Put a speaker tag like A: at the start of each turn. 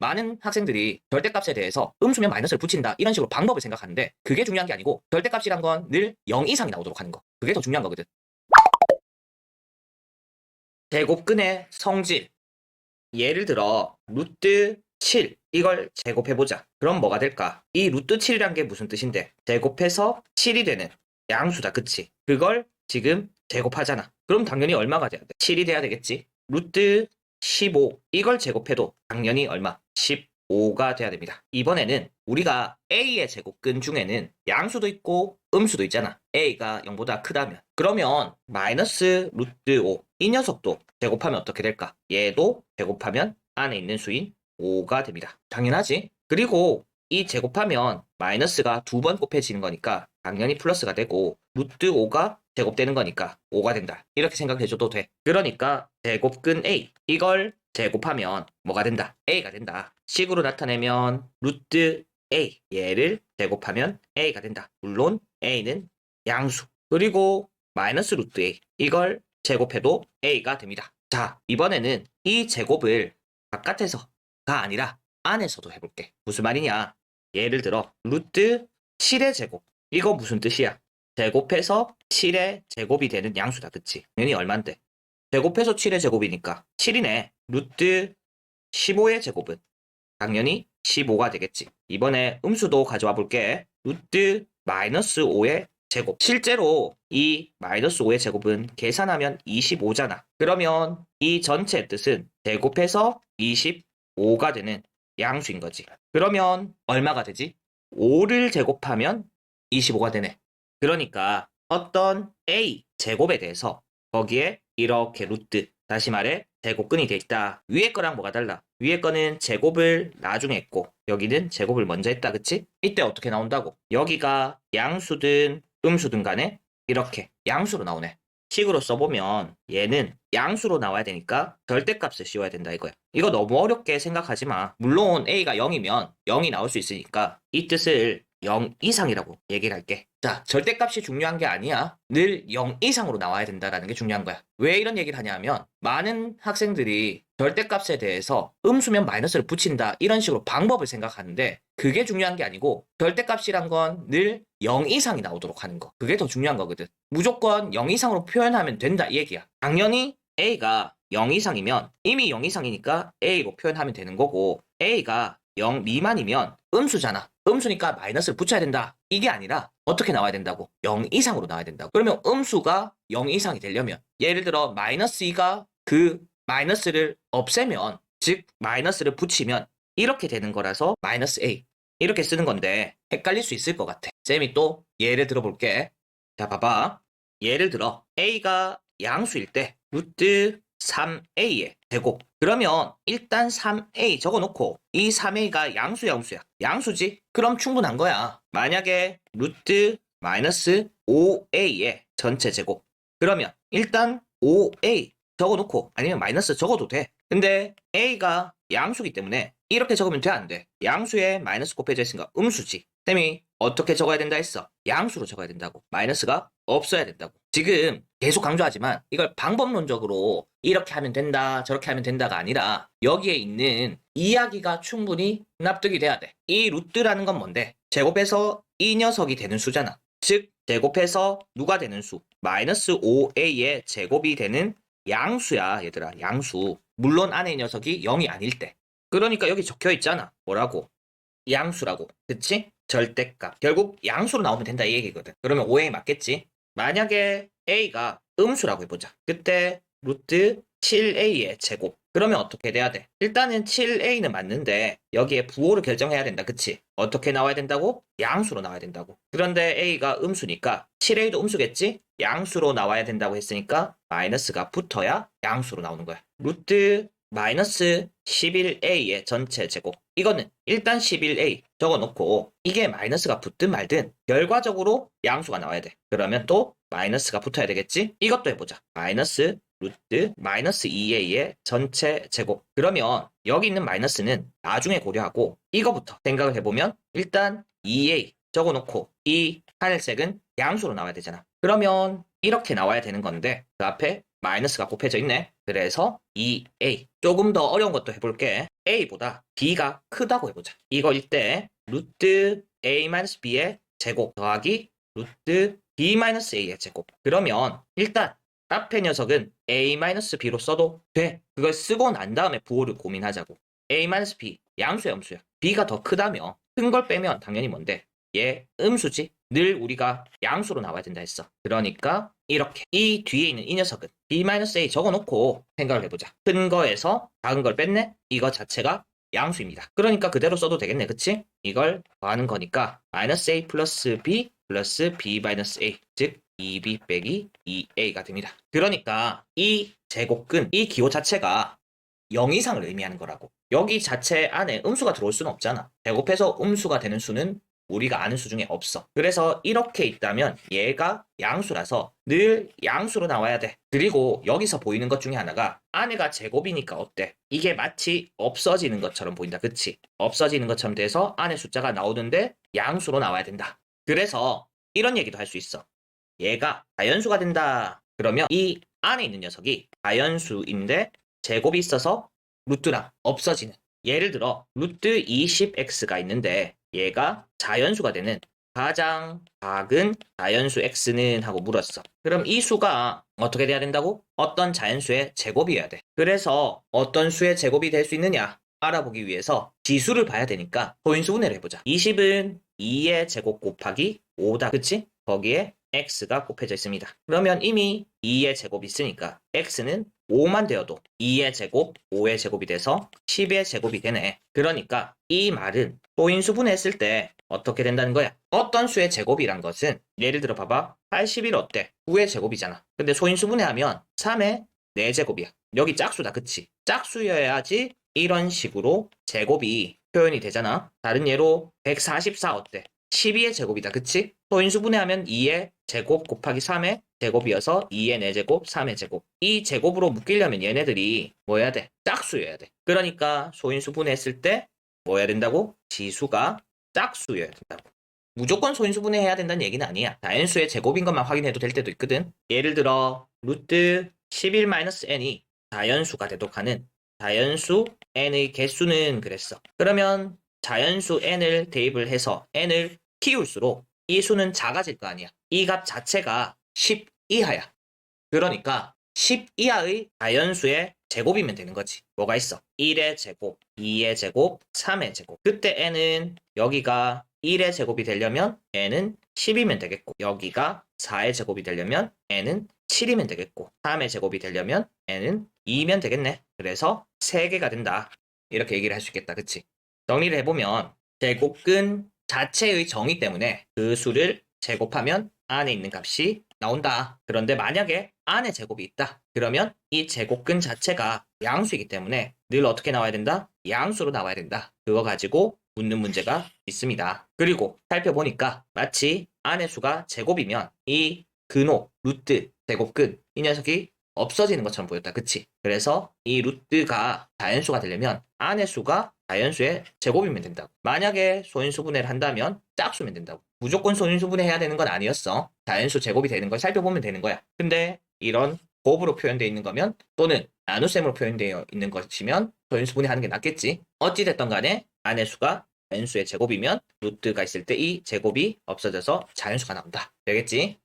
A: 많은 학생들이 절대값에 대해서 음수면 마이너스를 붙인다 이런 식으로 방법을 생각하는데 그게 중요한 게 아니고 절대값이란 건 늘 0 이상이 나오도록 하는 거. 그게 더 중요한 거거든. 제곱근의 성질. 예를 들어 루트 7 이걸 제곱해보자. 그럼 뭐가 될까? 이 루트 7이란 게 무슨 뜻인데? 제곱해서 7이 되는 양수다. 그치? 그걸 지금 제곱하잖아. 그럼 당연히 얼마가 돼야 돼? 7이 돼야 되겠지? 루트 15 이걸 제곱해도 당연히 얼마? 15가 돼야 됩니다. 이번에는 우리가 A의 제곱근 중에는 양수도 있고 음수도 있잖아. A가 0보다 크다면. 그러면 마이너스 루트 5 이 녀석도 제곱하면 어떻게 될까? 얘도 제곱하면 안에 있는 수인 5가 됩니다. 당연하지? 그리고 이 제곱하면 마이너스가 두 번 곱해지는 거니까 당연히 플러스가 되고 루트 5가 제곱되는 거니까 5가 된다. 이렇게 생각해줘도 돼. 그러니까 제곱근 A 이걸 제곱하면 뭐가 된다? A가 된다. 식으로 나타내면 루트 A 얘를 제곱하면 A가 된다. 물론 A는 양수. 그리고 마이너스 루트 A 이걸 제곱해도 A가 됩니다. 자, 이번에는 이 제곱을 바깥에서가 아니라 안에서도 해볼게. 무슨 말이냐? 예를 들어 루트 7의 제곱. 이거 무슨 뜻이야? 제곱해서 7의 제곱이 되는 양수다. 그치? 당연히 얼만데? 제곱해서 7의 제곱이니까 7이네. 루트 15의 제곱은 당연히 15가 되겠지. 이번에 음수도 가져와 볼게. 루트 마이너스 5의 제곱. 실제로 이 마이너스 5의 제곱은 계산하면 25잖아. 그러면 이 전체의 뜻은 제곱해서 25가 되는 양수인 거지. 그러면 얼마가 되지? 5를 제곱하면 25가 되네. 그러니까 어떤 A 제곱에 대해서 거기에 이렇게 루트, 다시 말해 제곱근이 돼 있다. 위에 거랑 뭐가 달라? 위에 거는 제곱을 나중에 했고 여기는 제곱을 먼저 했다. 그치? 이때 어떻게 나온다고? 여기가 양수든 음수든 간에 이렇게 양수로 나오네. 식으로 써보면 얘는 양수로 나와야 되니까 절대값을 씌워야 된다 이거야. 이거 너무 어렵게 생각하지 마. 물론 A가 0이면 0이 나올 수 있으니까 이 뜻을 0 이상이라고 얘기를 할게. 자, 절대값이 중요한 게 아니야. 늘 0 이상으로 나와야 된다라는 게 중요한 거야. 왜 이런 얘기를 하냐 하면 많은 학생들이 절대값에 대해서 음수면 마이너스를 붙인다 이런 식으로 방법을 생각하는데 그게 중요한 게 아니고 절대값이란 건 늘 0 이상이 나오도록 하는 거. 그게 더 중요한 거거든. 무조건 0 이상으로 표현하면 된다 이 얘기야. 당연히 A가 0 이상이면 이미 0 이상이니까 A로 표현하면 되는 거고 A가 0 미만이면 음수잖아. 음수니까 마이너스를 붙여야 된다. 이게 아니라 어떻게 나와야 된다고? 0 이상으로 나와야 된다고. 그러면 음수가 0 이상이 되려면 예를 들어 마이너스 2가 그 마이너스를 없애면 즉 마이너스를 붙이면 이렇게 되는 거라서 마이너스 A 이렇게 쓰는 건데 헷갈릴 수 있을 것 같아. 쌤이 또 예를 들어볼게. 자 봐봐. 예를 들어 A가 양수일 때 루트 3A의 제곱. 그러면 일단 3A 적어놓고 이 3A가 양수야 음수야? 양수지? 그럼 충분한 거야. 만약에 루트 마이너스 5A의 전체 제곱. 그러면 일단 5A 적어놓고 아니면 마이너스 적어도 돼. 근데 A가 양수기 때문에 이렇게 적으면 돼 안 돼? 양수에 마이너스 곱해져 있으니까 음수지. 쌤이 어떻게 적어야 된다 했어? 양수로 적어야 된다고. 마이너스가 없어야 된다고. 지금 계속 강조하지만 이걸 방법론적으로 이렇게 하면 된다 저렇게 하면 된다가 아니라 여기에 있는 이야기가 충분히 납득이 돼야 돼. 이 루트라는 건 뭔데? 제곱해서 이 녀석이 되는 수잖아. 즉 제곱해서 누가 되는 수? 마이너스 5a의 제곱이 되는 양수야 얘들아. 양수. 물론 안에 이 녀석이 0이 아닐 때. 그러니까 여기 적혀 있잖아. 뭐라고? 양수라고. 그치? 절대값. 결국 양수로 나오면 된다 이 얘기거든. 그러면 5a 맞겠지? 만약에 a가 음수라고 해보자. 그때 루트 7a의 제곱. 그러면 어떻게 돼야 돼? 일단은 7a는 맞는데 여기에 부호를 결정해야 된다. 그치? 어떻게 나와야 된다고? 양수로 나와야 된다고. 그런데 a가 음수니까 7a도 음수겠지? 양수로 나와야 된다고 했으니까 마이너스가 붙어야 양수로 나오는 거야. 루트 마이너스 11a의 전체 제곱. 이거는 일단 11a 적어놓고 이게 마이너스가 붙든 말든 결과적으로 양수가 나와야 돼. 그러면 또 마이너스가 붙어야 되겠지? 이것도 해보자. 마이너스 루트 마이너스 2a의 전체 제곱. 그러면 여기 있는 마이너스는 나중에 고려하고 이거부터 생각을 해보면 일단 2a 적어놓고 이 하늘색은 양수로 나와야 되잖아. 그러면 이렇게 나와야 되는 건데 그 앞에 마이너스가 곱해져 있네. 그래서 2a. 조금 더 어려운 것도 해볼게. a보다 b가 크다고 해보자. 이거일 때 루트 a-b의 제곱 더하기 루트 b-a의 제곱. 그러면 일단 앞에 녀석은 a-b로 써도 돼. 그걸 쓰고 난 다음에 부호를 고민하자고. a-b 양수야 음수야. b가 더 크다며. 큰 걸 빼면 당연히 뭔데? 얘 음수지. 늘 우리가 양수로 나와야 된다 했어. 그러니까 이렇게 이 뒤에 있는 이 녀석은 b-a 적어놓고 생각을 해보자. 큰 거에서 작은 걸 뺐네? 이거 자체가 양수입니다. 그러니까 그대로 써도 되겠네. 그치? 이걸 더하는 거니까 -a 플러스 b 플러스 b-a 즉 2b 빼기 2a가 됩니다. 그러니까 이 제곱근, 이 기호 자체가 0 이상을 의미하는 거라고. 여기 자체 안에 음수가 들어올 수는 없잖아. 제곱해서 음수가 되는 수는 우리가 아는 수 중에 없어. 그래서 이렇게 있다면 얘가 양수라서 늘 양수로 나와야 돼. 그리고 여기서 보이는 것 중에 하나가 안에가 제곱이니까 어때? 이게 마치 없어지는 것처럼 보인다. 그치? 없어지는 것처럼 돼서 안에 숫자가 나오는데 양수로 나와야 된다. 그래서 이런 얘기도 할 수 있어. 얘가 다연수가 된다. 그러면 이 안에 있는 녀석이 다연수인데 제곱이 있어서 루트랑 없어지는. 예를 들어 루트 20x가 있는데 얘가 자연수가 되는 가장 작은 자연수 x는 하고 물었어. 그럼 이 수가 어떻게 돼야 된다고? 어떤 자연수의 제곱이어야 돼. 그래서 어떤 수의 제곱이 될 수 있느냐 알아보기 위해서 지수를 봐야 되니까 소인수분해를 해보자. 20은 2의 제곱 곱하기 5다. 그치? 거기에 x가 곱해져 있습니다. 그러면 이미 2의 제곱이 있으니까 x는 5만 되어도 2의 제곱, 5의 제곱이 돼서 10의 제곱이 되네. 그러니까 이 말은 소인수분해했을 때 어떻게 된다는 거야? 어떤 수의 제곱이란 것은 예를 들어 봐봐. 81 어때? 9의 제곱이잖아. 근데 소인수분해하면 3의 4제곱이야. 여기 짝수다. 그치? 짝수여야지 이런 식으로 제곱이 표현이 되잖아. 다른 예로 144 어때? 12의 제곱이다. 그치? 소인수분해하면 2의 제곱 곱하기 3의 제곱이어서 2의 4제곱, 3의 제곱. 이 제곱으로 묶이려면 얘네들이 뭐 해야 돼? 짝수여야 돼. 그러니까 소인수분해했을 때 뭐 해야 된다고? 지수가 짝수여야 된다고. 무조건 소인수분해해야 된다는 얘기는 아니야. 다연수의 제곱인 것만 확인해도 될 때도 있거든. 예를 들어 루트 11-n이 다연수가 되도록 하는 자연수 n의 개수는 그랬어. 그러면 자연수 n을 대입을 해서 n을 키울수록 이 수는 작아질 거 아니야. 이 값 자체가 10 이하야. 그러니까 10 이하의 자연수의 제곱이면 되는 거지. 뭐가 있어? 1의 제곱, 2의 제곱, 3의 제곱. 그때 n은 여기가 1의 제곱이 되려면 n은 10이면 되겠고, 여기가 4의 제곱이 되려면 n은 7이면 되겠고, 3의 제곱이 되려면 n은 2면 되겠네. 그래서 3개가 된다. 이렇게 얘기를 할 수 있겠다. 그치? 정리를 해보면 제곱근 자체의 정의 때문에 그 수를 제곱하면 안에 있는 값이 나온다. 그런데 만약에 안에 제곱이 있다. 그러면 이 제곱근 자체가 양수이기 때문에 늘 어떻게 나와야 된다? 양수로 나와야 된다. 그거 가지고 묻는 문제가 있습니다. 그리고 살펴보니까 마치 안의 수가 제곱이면 이 근호, 루트, 제곱근 이 녀석이 없어지는 것처럼 보였다. 그치? 그래서 이 루트가 자연수가 되려면 안의 수가 자연수의 제곱이면 된다고. 만약에 소인수분해를 한다면 짝수면 된다고. 무조건 소인수분해 해야 되는 건 아니었어. 자연수 제곱이 되는 걸 살펴보면 되는 거야. 근데 이런 곱으로 표현되어 있는 거면 또는 나눗셈으로 표현되어 있는 것이면 소인수분해 하는 게 낫겠지. 어찌됐던 간에 안의 수가 자연수의 제곱이면 루트가 있을 때 이 제곱이 없어져서 자연수가 나온다. 되겠지?